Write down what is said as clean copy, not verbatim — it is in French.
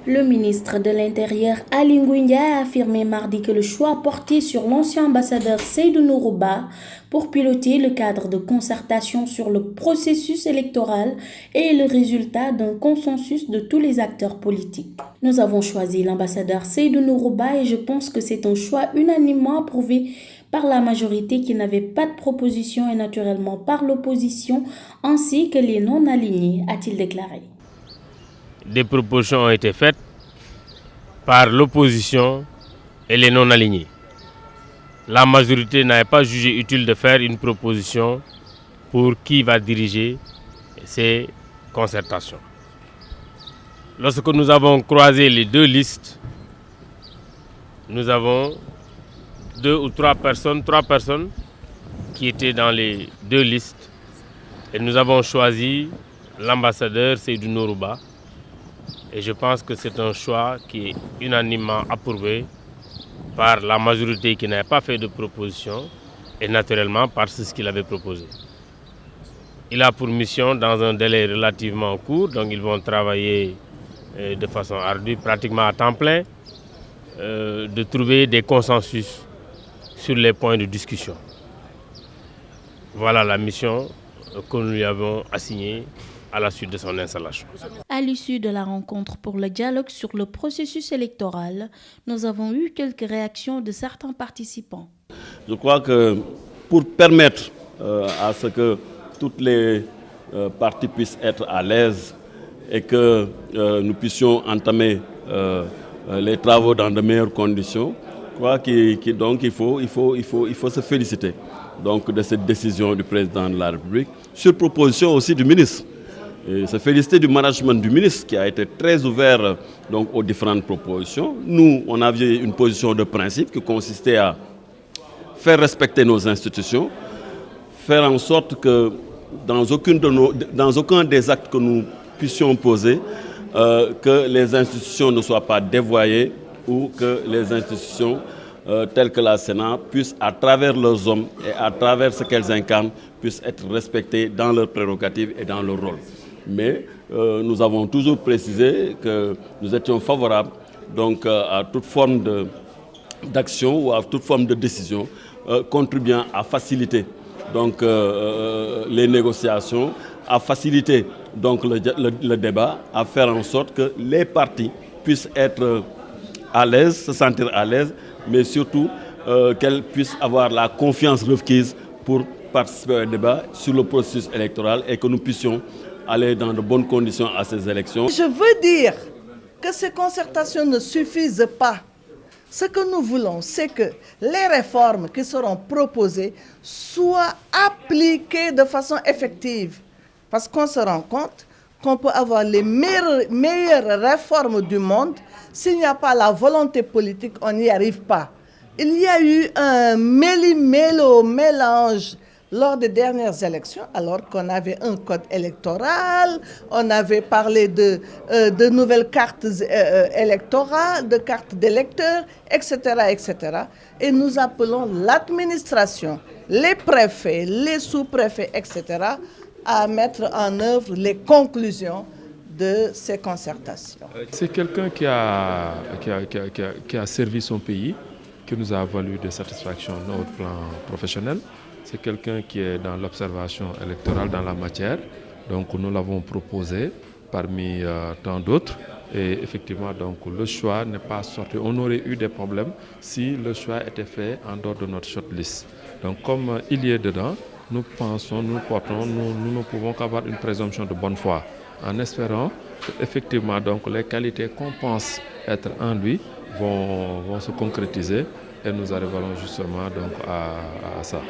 Le ministre de l'Intérieur Aly Ngouille Ndiaye a affirmé mardi que le choix porté sur l'ancien ambassadeur Seydou Nourou Ba pour piloter le cadre de concertation sur le processus électoral est le résultat d'un consensus de tous les acteurs politiques. Nous avons choisi l'ambassadeur Seydou Nourou Ba et je pense que c'est un choix unanimement approuvé par la majorité qui n'avait pas de proposition et naturellement par l'opposition ainsi que les non-alignés, a-t-il déclaré. Des propositions ont été faites par l'opposition et les non-alignés. La majorité n'avait pas jugé utile de faire une proposition pour qui va diriger ces concertations. Lorsque nous avons croisé les deux listes, nous avons trois personnes qui étaient dans les deux listes et nous avons choisi l'ambassadeur Seydou Nourou Ba. Et je pense que c'est un choix qui est unanimement approuvé par la majorité qui n'avait pas fait de proposition et naturellement par ce qu'il avait proposé. Il a pour mission, dans un délai relativement court, donc ils vont travailler de façon ardue, pratiquement à temps plein, de trouver des consensus sur les points de discussion. Voilà la mission que nous lui avons assignée à la suite de son installation. À l'issue de la rencontre pour le dialogue sur le processus électoral, nous avons eu quelques réactions de certains participants. Je crois que pour permettre à ce que toutes les parties puissent être à l'aise et que nous puissions entamer les travaux dans de meilleures conditions, je crois qu'il faut se féliciter donc, de cette décision du président de la République, sur proposition aussi du ministre. Et se féliciter du management du ministre qui a été très ouvert donc, aux différentes propositions. Nous, on avait une position de principe qui consistait à faire respecter nos institutions, faire en sorte que dans aucun des actes que nous puissions poser, que les institutions ne soient pas dévoyées ou que les institutions telles que la Sénat puissent, à travers leurs hommes et à travers ce qu'elles incarnent, puissent être respectées dans leurs prérogatives et dans leur rôle. Mais nous avons toujours précisé que nous étions favorables donc, à toute forme d'action ou à toute forme de décision contribuant à faciliter donc, les négociations, à faciliter donc, le débat, à faire en sorte que les partis puissent être à l'aise, se sentir à l'aise, mais surtout qu'elles puissent avoir la confiance requise pour participer au débat sur le processus électoral et que nous puissions aller dans de bonnes conditions à ces élections. Je veux dire que ces concertations ne suffisent pas. Ce que nous voulons, c'est que les réformes qui seront proposées soient appliquées de façon effective. Parce qu'on se rend compte qu'on peut avoir les meilleures réformes du monde. S'il n'y a pas la volonté politique, on n'y arrive pas. Il y a eu un mélange lors des dernières élections, alors qu'on avait un code électoral, on avait parlé de nouvelles cartes électorales, de cartes d'électeurs, etc., etc. Et nous appelons l'administration, les préfets, les sous-préfets, etc., à mettre en œuvre les conclusions de ces concertations. C'est quelqu'un qui a servi son pays, qui nous a valu de satisfaction sur notre plan professionnel. C'est quelqu'un qui est dans l'observation électorale dans la matière. Donc nous l'avons proposé parmi tant d'autres. Et effectivement, donc, le choix n'est pas sorti. On aurait eu des problèmes si le choix était fait en dehors de notre shortlist. Donc comme il y est dedans, nous pensons, nous portons, nous ne pouvons qu'avoir une présomption de bonne foi, en espérant qu'effectivement donc, les qualités qu'on pense être en lui vont se concrétiser et nous arriverons justement donc, à ça.